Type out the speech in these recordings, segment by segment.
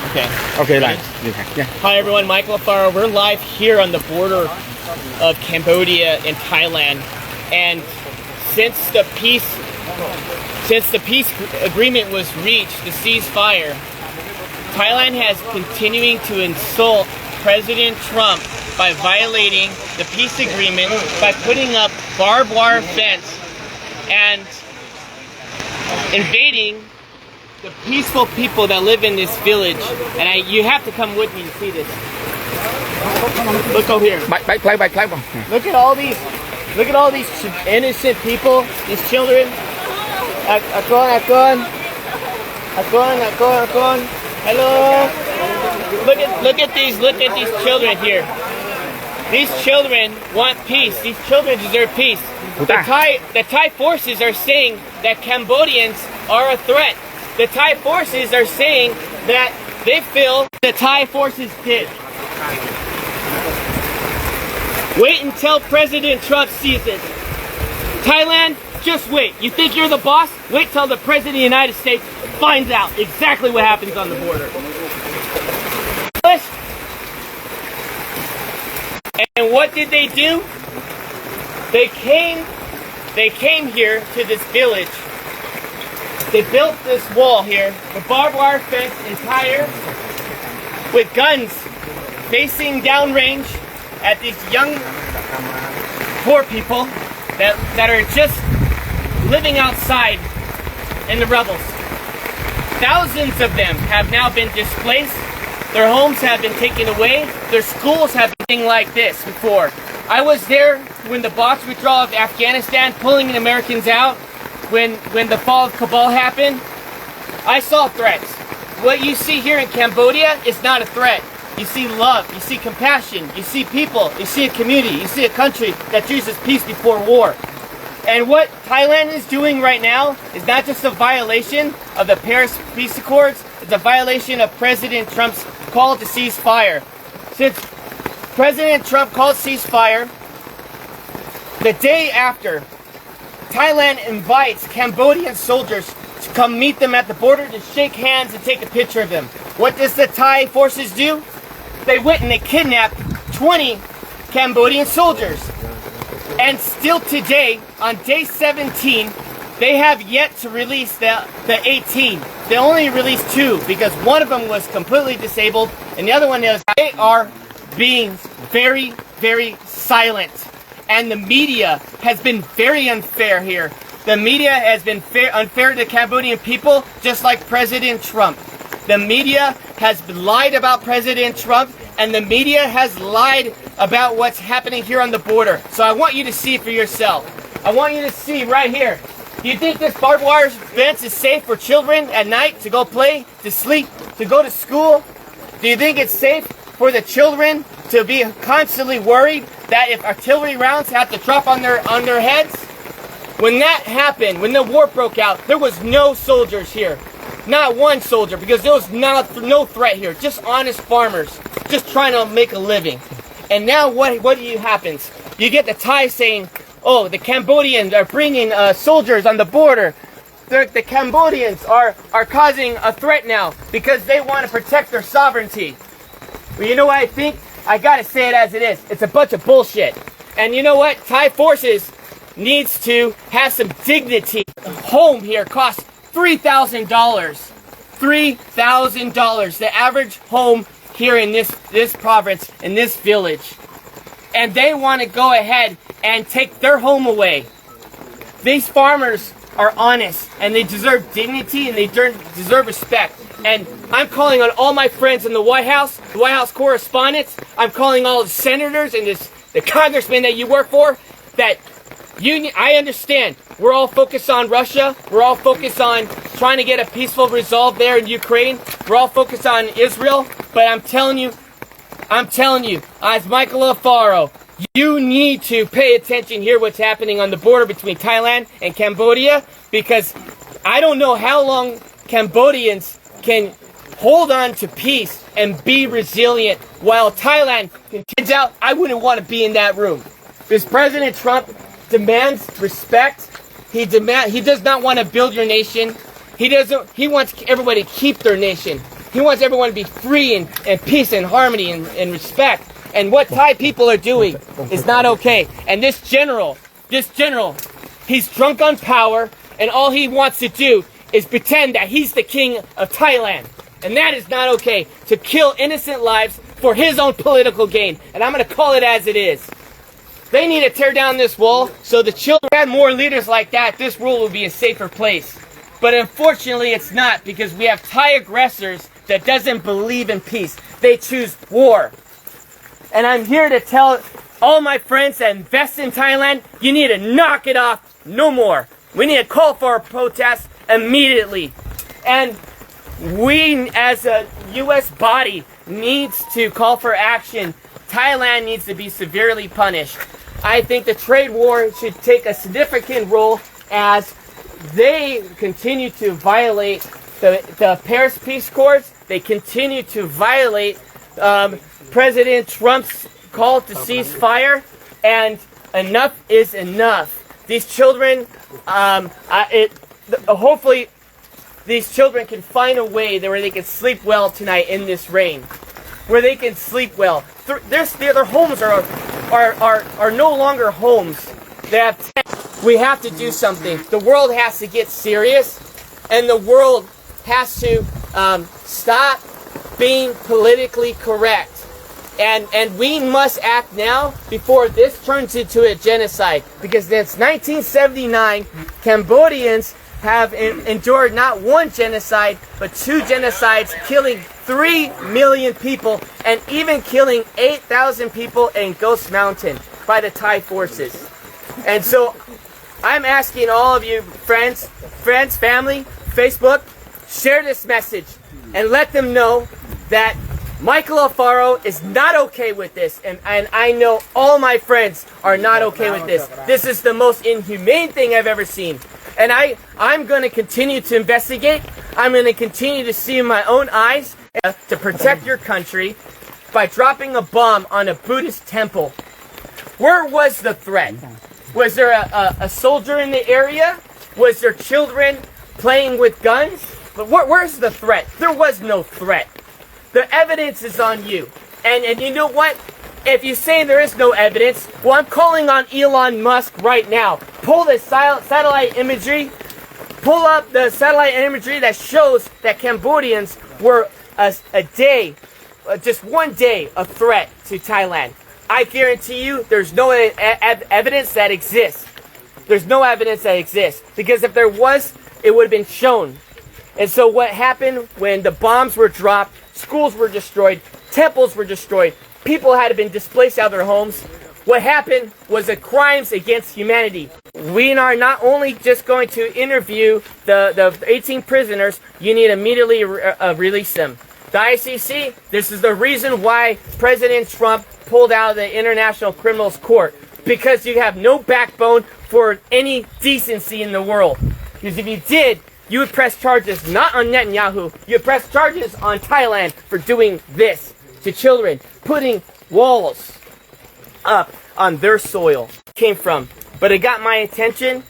Okay. Okay, like, yeah. Hi everyone, Michael Afaro. We're live here on the border of Cambodia and Thailand, and since the peace agreement was reached, the ceasefire, Thailand has continuing to insult President Trump by violating the peace agreement by putting up barbed wire fence and invading the peaceful people that live in this village. And you have to come with me to see this. Look over here. Look at all these innocent people, these children. Hello. Look at these children here. These children want peace. These children deserve peace. The Thai forces are saying that Cambodians are a threat. The Thai forces are saying that they feel the Thai forces did. Wait until President Trump sees it. Thailand, just wait. You think you're the boss? Wait till the President of the United States finds out exactly what happens on the border. And what did they do? They came here to this village. They built this wall here, with barbed wire fence entire, with guns facing downrange at these young, poor people that are just living outside in the rubbles. Thousands of them have now been displaced. Their homes have been taken away. Their schools have been like this before. I was there when the box withdrawal of Afghanistan, pulling the Americans out, when the fall of Kabul happened. I saw threats. What you see here in Cambodia is not a threat. You see love, you see compassion, you see people, you see a community, you see a country that chooses peace before war. And what Thailand is doing right now is not just a violation of the Paris Peace Accords, it's a violation of President Trump's call to ceasefire. Since President Trump called ceasefire, the day after, Thailand invites Cambodian soldiers to come meet them at the border to shake hands and take a picture of them. What does the Thai forces do? They went and they kidnapped 20 Cambodian soldiers. And still today, on day 17, they have yet to release the 18. They only released 2 because one of them was completely disabled and the other one is. They are being very, very silent. And the media has been very unfair here. The media has been unfair to the Cambodian people, just like President Trump. The media has lied about President Trump, and the media has lied about what's happening here on the border. So I want you to see for yourself. I want you to see right here. Do you think this barbed wire fence is safe for children at night to go play, to sleep, to go to school? Do you think it's safe for the children to be constantly worried that if artillery rounds have to drop on their heads? When that happened, when the war broke out, there was no soldiers here. Not one soldier, because there was no threat here. Just honest farmers, just trying to make a living. And now what happens? You get the Thai saying, oh, the Cambodians are bringing soldiers on the border. The Cambodians are causing a threat now because they want to protect their sovereignty. Well, you know what I think? I gotta say it as it is. It's a bunch of bullshit. And you know what? Thai forces needs to have some dignity. Home here costs $3,000. $3,000. The average home here in this province, in this village. And they want to go ahead and take their home away. These farmers are honest and they deserve dignity and they deserve respect. And I'm calling on all my friends in the White House correspondents. I'm calling all the senators and the congressmen that you work for. That I understand. We're all focused on Russia. We're all focused on trying to get a peaceful resolve there in Ukraine. We're all focused on Israel. But I'm telling you, as Michael Afaro, you need to pay attention here what's happening on the border between Thailand and Cambodia, because I don't know how long Cambodians can hold on to peace and be resilient while Thailand continues out. I wouldn't want to be in that room. Because President Trump demands respect. He does not want to build your nation. He wants everybody to keep their nation. He wants everyone to be free and peace and harmony and respect. And what Thai people are doing is not okay. And this general, he's drunk on power, and all he wants to do is pretend that he's the king of Thailand. And that is not okay, to kill innocent lives for his own political gain. And I'm going to call it as it is. They need to tear down this wall so the children had more leaders like that. This world will be a safer place. But unfortunately, it's not, because we have Thai aggressors that doesn't believe in peace. They choose war. And I'm here to tell all my friends that invest in Thailand, you need to knock it off no more. We need to call for a protest immediately. And we, as a U.S. body, needs to call for action. Thailand needs to be severely punished. I think the trade war should take a significant role as they continue to violate the Paris Peace Accords. They continue to violate President Trump's call to cease fire, and enough is enough. These children, hopefully, these children can find a way where they can sleep well tonight in this rain, where they can sleep well. Their homes are no longer homes. They have. We have to do something. The world has to get serious, and the world has to stop being politically correct. And we must act now before this turns into a genocide. Because since 1979, Cambodians have endured not one genocide, but 2 genocides, killing 3 million people, and even killing 8,000 people in Ghost Mountain by the Thai forces. And so I'm asking all of you, friends, family, Facebook, share this message and let them know that Michael Alfaro is not okay with this, and I know all my friends are not okay with this. This is the most inhumane thing I've ever seen. And I'm going to continue to investigate. I'm going to continue to see in my own eyes to protect your country by dropping a bomb on a Buddhist temple. Where was the threat? Was there a soldier in the area? Was there children playing with guns? But where's the threat? There was no threat. The evidence is on you. And you know what? If you say there is no evidence, well, I'm calling on Elon Musk right now. Pull the satellite imagery. Pull up the satellite imagery that shows that Cambodians were just one day, a threat to Thailand. I guarantee you there's no evidence that exists. There's no evidence that exists. Because if there was, it would have been shown. And so what happened when the bombs were dropped, schools were destroyed, temples were destroyed, people had been displaced out of their homes. What happened was the crimes against humanity. We are not only just going to interview the 18 prisoners, you need to immediately release them. The ICC, this is the reason why President Trump pulled out of the International Criminals Court. Because you have no backbone for any decency in the world. Because if you did, you would press charges not on Netanyahu, you would press charges on Thailand for doing this to children, putting walls up on their soil. Came from. But it got my attention.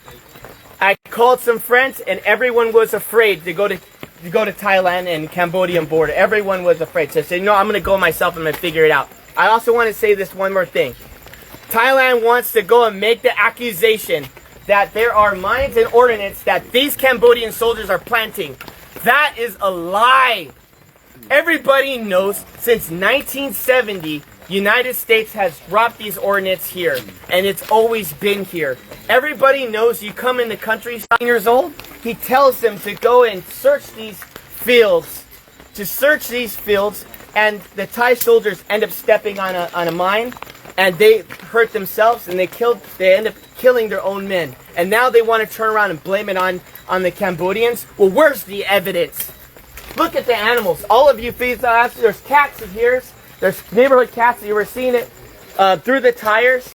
I called some friends and everyone was afraid to go to Thailand and Cambodian border. Everyone was afraid. So I said, no, I'm going to go myself and I'm going to figure it out. I also want to say this one more thing. Thailand wants to go and make the accusation that there are mines and ordnance that these Cambodian soldiers are planting. That is a lie. Everybody knows since 1970, United States has dropped these ordnance here, and it's always been here. Everybody knows you come in the country 9 years old, he tells them to go and search these fields, and the Thai soldiers end up stepping on a mine, and they hurt themselves, and they end up killing their own men. And now they want to turn around and blame it on the Cambodians. Well, where's the evidence? Look at the animals. All of you, there's cats in here. There's neighborhood cats. You were seeing it through the tires.